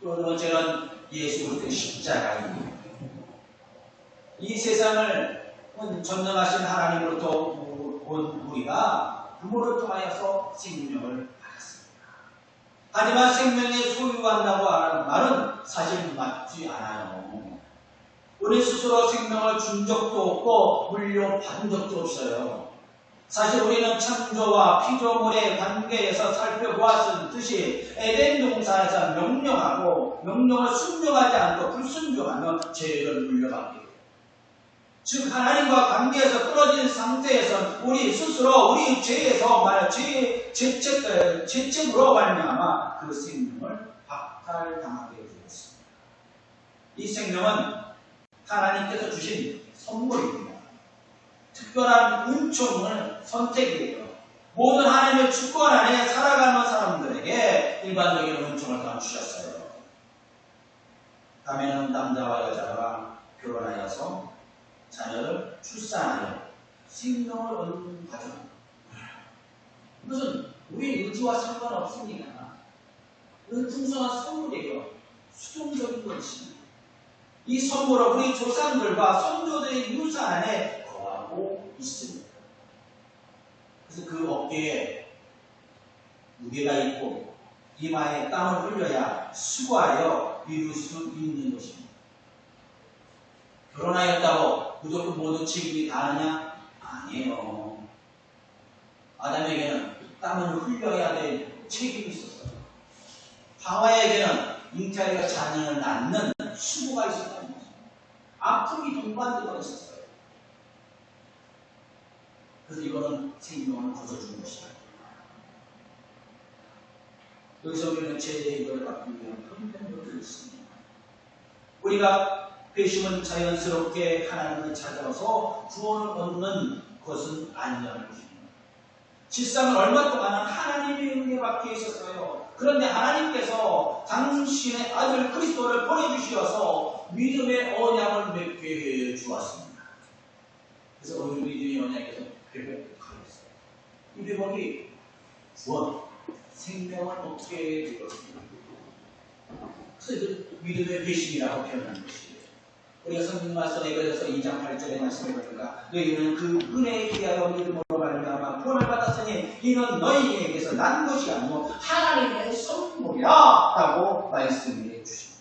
또 두 번째는 예수 그리스도의 십자가입니다. 이 세상을 전능하신 하나님으로부터 온 우리가 부모를 통하여서 생명을 받았습니다. 하지만 생명의 소유한다고 하는 말은 사실 맞지 않아요. 우리 스스로 생명을 준 적도 없고 물려받은 적도 없어요. 사실 우리는 창조와 피조물의 관계에서 살펴보았듯이 에덴 동산에서 명령하고 명령을 순종하지 않고 불순종하며 죄를 물려받게 돼요. 즉 하나님과 관계에서 끊어진 상태에서 우리 스스로 우리 죄에서 죄책으로 말미암아 그 생명을 박탈당하게 되었습니다. 이 생명은 하나님께서 주신 선물입니다. 특별한 은총을 선택이에요. 모든 하나님의 주권 안에 살아가는 사람들에게 일반적인 은총을 다 주셨어요. 다음에는 남자와 여자가 결혼하여서 자녀를 출산하여 생명을 얻는 과정. 이것은 우리 의지와 상관없습니다. 이건 풍성한 선물이에요. 수동적인 것입니다. 이 선물은 우리 조상들과 선조들의 유산 안에 거하고 있습니다. 그래서 그 어깨에 무게가 있고 이마에 땀을 흘려야 수고하여 이룰 수 있는 것입니다. 결혼하였다고 무조건 모든 책임이 다르냐? 아니에요. 아담에게는 땀을 흘려야 될 책임이 있었어요. 하와에게는 잉태하여 자녀를 낳는 수고가 있었다는 거죠. 아픔이 동반되어 있었어요. 그래서 이거는 생명을 거둬주는 것이다. 여기서 우리는 죄의 이걸 받기 위한 편견들이 있습니다. 우리가 회심은 자연스럽게 하나님을 찾아서 구원을 얻는 것은 아니라는 것입니다. 실상은 얼마 동안은 하나님의 은혜 밖에 있었어요. 그런데 하나님께서 당신의 아들 그리스도를 보내주셔서 믿음의 언약을 맺게 해주었습니다. 그래서 오늘 믿음의 언약에서 회복하였어요. 이 회복이 구원, 생명을 얻게 되었습니다. 그래서 믿음의 회심이라고 표현하는 것이에요. 우리가 성경 말씀 에베소서 2장 8절에 말씀해보니까 너희는 그 은혜에 의하여 믿음으로 말미암아 구원을 받았으니 이는 너희에게서 난 것이 아니고 하나님의 선물이라 라고 말씀해 주십니다.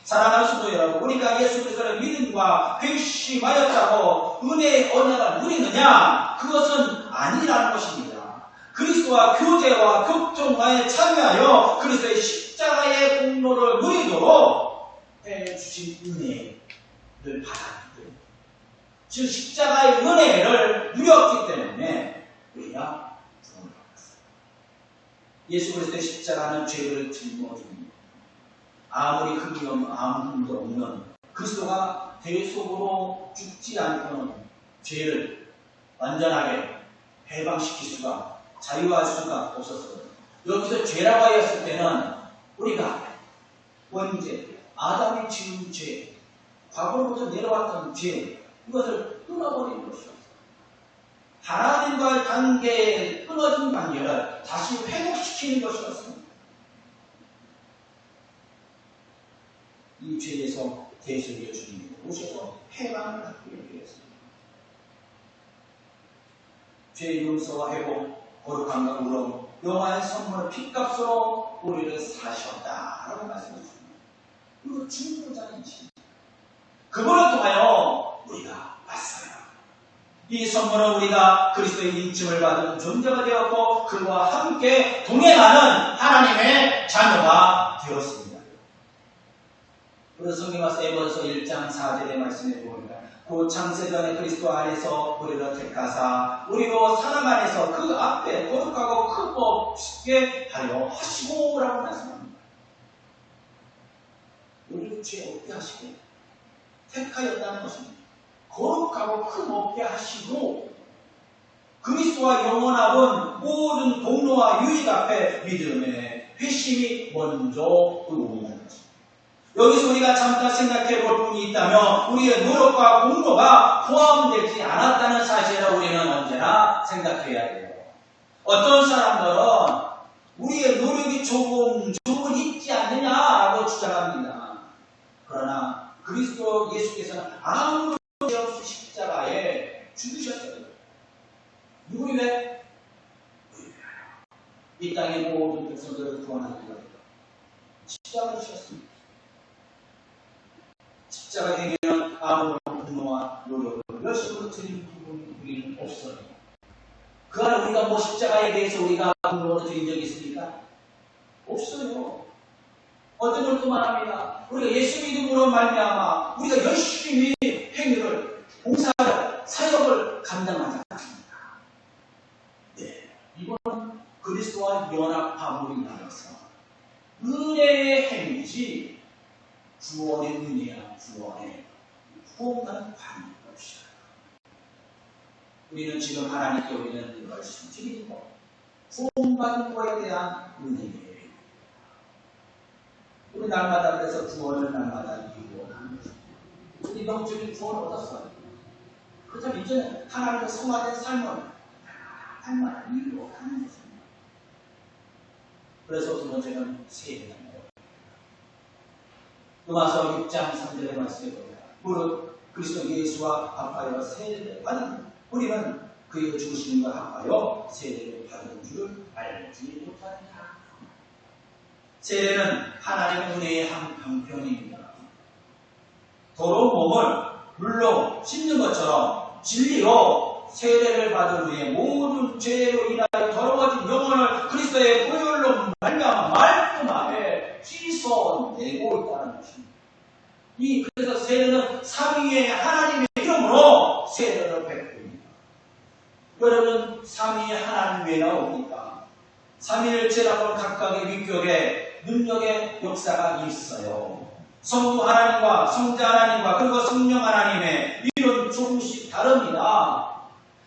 사랑하는 성도 여러분, 우리가 예수 그리스도의 믿음과 회심하였다고 은혜의 언약을 누리느냐? 그것은 아니라는 것입니다. 그리스도와 교제와 교통과에 참여하여 그리스도의 십자가의 공로를 누리도록 해주신 은혜를 받았기 때문에, 즉 십자가의 은혜를 누렸기 때문에 우리가 구원을 받았어요. 예수 그리스도의 십자가는 죄를 짊어집니다. 아무리 흠이 아무 흠도 없는 그리스도가 대속으로 죽지 않고는 죄를 완전하게 해방시킬 수가, 자유할 수가 없었어요. 여기서 죄라고 하였을 때는 우리가 원죄, 아담이 지은 죄, 과거로부터 내려왔던 죄, 이것을 끊어버리는 것이었어요. 하나님과의 관계에 끊어진 관계를 다시 회복시키는 것이었습니다. 이 죄에서 대속의 주님이 오셔서 해방을 받기 위해서입니다. 죄의 용서와 회복, 거룩함과 우러움, 영화의 선물, 핏값으로 우리를 사셨다라고 말씀하셨습니다. 이거 중보자는 것입니다. 그분을 통하여 우리가 왔어요. 이 선물은 우리가 그리스도의 인침을 받은 존재가 되었고 그와 함께 동행하는 하나님의 자녀가 되었습니다. 그래서 성경 말씀 에베소서 1장 4절의 말씀에 보니까 그 창세전에 그리스도 안에서 우리를 택하사 우리로 사랑 안에서 그 앞에 거룩하고 큰 법 쉽게 하려 하시고라고 말씀합니다. 우리를 죄 없게 하시고 택하였다는 것입니다. 거룩하고 큰 없게 하시고 그리스도와 영원한 모든 공로와 유익 앞에 믿음의 회심이 먼저 의무하는 것입니다. 여기서 우리가 잠깐 생각해 볼 부분이 있다면 우리의 노력과 공로가 포함되지 않았다는 사실을 우리는 언제나 생각해야 돼요. 어떤 사람들은 우리의 노력이 조금 있지 않느냐라고 예수께서는 아무런 죄 없이 십자가에 죽으셨어요. 누구를 위해? 이 땅의 모든 백성들을 구원하기 위해 십자가를 지셨습니다. 십자가 행위는 아무런 분노와 노력을 열심으로 드리는 부분이 우리는 없어요. 그 안에 우리가 뭐 십자가에 대해서 우리가 분노를 드린 적이 있습니까? 없어요. 어떤 걸 그만합니다. 우리가 예수 믿음으로 말미암아 우리가 열심히 행위를, 봉사를, 사역을 감당하지 않습니다. 네, 이거는 그리스도와 연합함으로 인하여서 은혜의 행위지 구원의 은혜야, 구원의 구원과는 관계가 없어요. 우리는 지금 하나님께 우리는 말씀드리고 구원받은 거에 대한 은혜예요. 우리 날마다 그래서 구원을 날마다 이루어가는 거죠. 우리 영적인 구원을 얻었어요. 그렇다면 이제는 하나님의 성화된 삶을 날마다 이루어가는 거죠. 그래서 두 번째는 세례입니다. 로마서 6장 3절의 말씀에 보면 무릇 그리스도 예수와 합하여 세례를 받은 우리는 그의 죽으심과 합하여 세례를 받은 줄을 알지 못하느냐. 세례는 하나님의 은혜의 한 형편입니다. 더러운 몸을 물로 씻는 것처럼 진리로 세례를 받은 후에 모든 죄로 인하여 더러워진 영혼을 그리스도의 보혈로 말미암아 말끔하게 씻어내고 있다는 것입니다. 그래서 세례는 삼위의 하나님의 이름으로 세례를 베풉니다. 여러분, 삼위의 하나님 왜 나옵니까? 삼위일체라고 각각의 위격의 능력의 역사가 있어요. 성부 하나님과 성자 하나님과 그리고 성령 하나님의 이런 조금씩 다릅니다.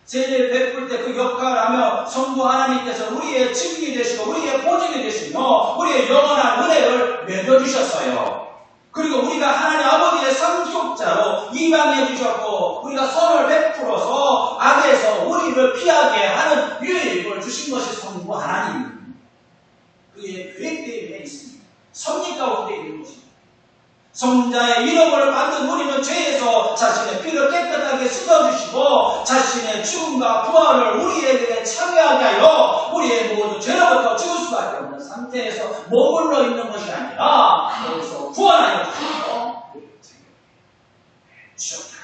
세례를 베풀 때 그 역할을 하며 성부 하나님께서 우리의 증인이 되시고 우리의 보증이 되시며 우리의 영원한 은혜를 맺어주셨어요. 그리고 우리가 하나님 아버지의 상속자로 입양해 주셨고 우리가 선을 베풀어서 악에서 우리를 피하게 하는 유익을 주신 것이 성부 하나님입니다. 그의 계획 때문에 있습니다. 섭리 가운데 있는 것입니다. 성자의 이름을 받은 우리는 죄에서 자신의 피를 깨끗하게 씻어주시고 자신의 죽음과 부활을 우리에게 참여하게 하여 우리의 모든 죄로부터 죽을 수밖에 없는 상태에서 머물러 있는 것이 아니라 거기서 구원하여 주셨다.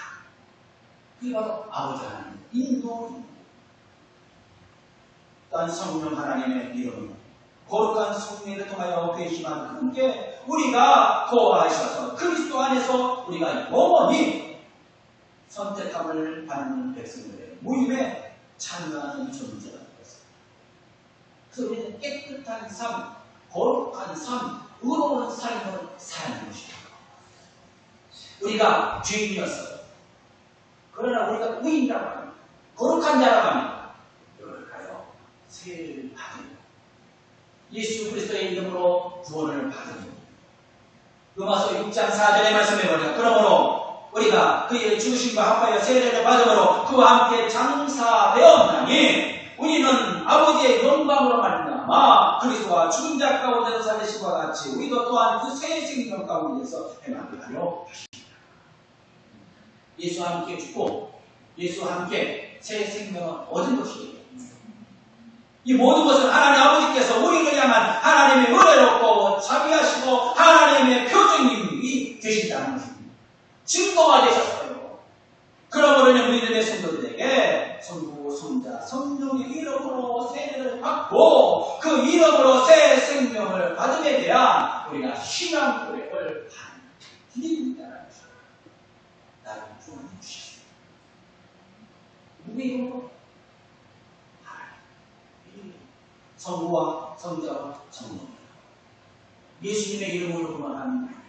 그게 바로 아버지 하나님의 인도입니다. 또한 성령 하나님의 이름은 거룩한 성령을 통하여 계시만 함께 우리가 거하셔서 그리스도 안에서 우리가 영원히 선택함을 받는 백성들의 모임에 참여하는 존재가 되었습니다. 그래서 우리는 깨끗한 삶, 거룩한 삶, 의로운 삶을 사는 것입니다. 우리가 죄인이었어요. 그러나 우리가 의인이라고 합니다. 거룩한 자라고 합니다. 그럴까요? 세례를 받은 예수 그리스도의 이름으로 구원을 받은 로마서 6장 4절의 말씀에 보니까 그러므로 우리가 그의 죽으심과 합하여 세례를 받음으로 그와 함께 장사되었나니 우리는 아버지의 영광으로 말미암아 그리스도와 죽은 자 가운데서 살리심과 같이 우리도 또한 그 새 생명 가운데서 행하게 하려 하십니다. 예수와 함께 죽고 예수와 함께 새 생명을 얻은 것이에요. 이 모든 것은 하나님 아버지께서 우리를 향한 하나님의 은혜롭고 자비하시고 하나님의 표징이 되신다는 것입니다. 증거가 되셨어요. 그러므로 우리들의 성도들에게 성부, 성자, 성령의 이름으로 세례를 받고 그 이름으로 새 생명을 받음에 대한 우리가 신앙 고백을 하는 길입니다라는 것입니다. 나를 구원해 주시옵소서. 누구의 이름으로? 성부와 성자와 성령 예수님의 이름으로 구원합니다.